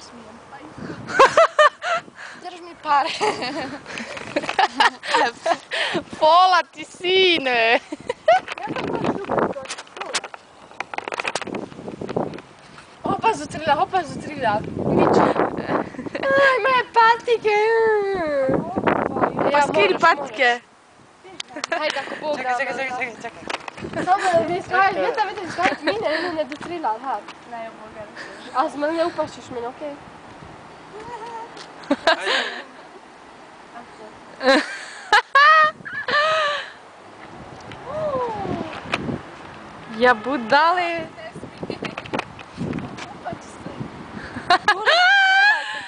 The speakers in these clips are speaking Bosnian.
smijem. Drž mi pare. Pola ti, sine. Hopa zutrila. Aj, moje patike. Pa skiri patike. Hajde, ako Bog da. Čekaj. Samo da mi skaj, veta, skaj mine, ne dotrila, här. Nej, jag vågar inte. Alltså, men jag upašćeš mene, okej? Ja budale.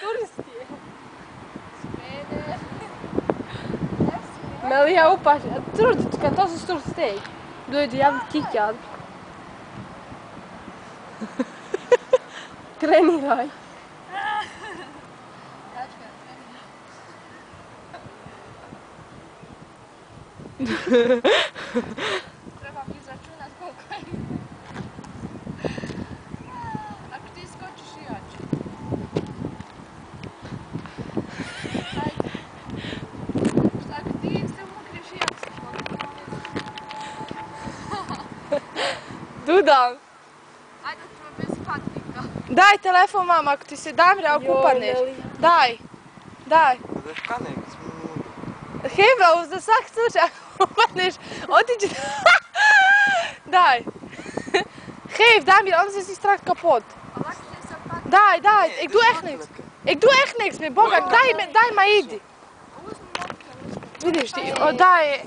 Turisti. Men jag upaš, tror du kan ta så stort steg? Då är du jävligt kickad. Treniraj. Treba mi izračunat koliko je. Ako ti skočiš i ja ću. Ajde. Ako ti se umokriš i ja ću se pomokriš. Dudan. Ajde ćemo bez patnika. Daj telefon mama ako ti se Damira okupaneš. Daj. Da škanek smo... Heva, za svak slučaj ako upadneš, otiđi... Daj. Hej, Damir, anders is straks kapot. Maar wacht eens op patnik. Daj, ik doe echt niks meer, Boga, daj maar idi. Vidiš ti, daj.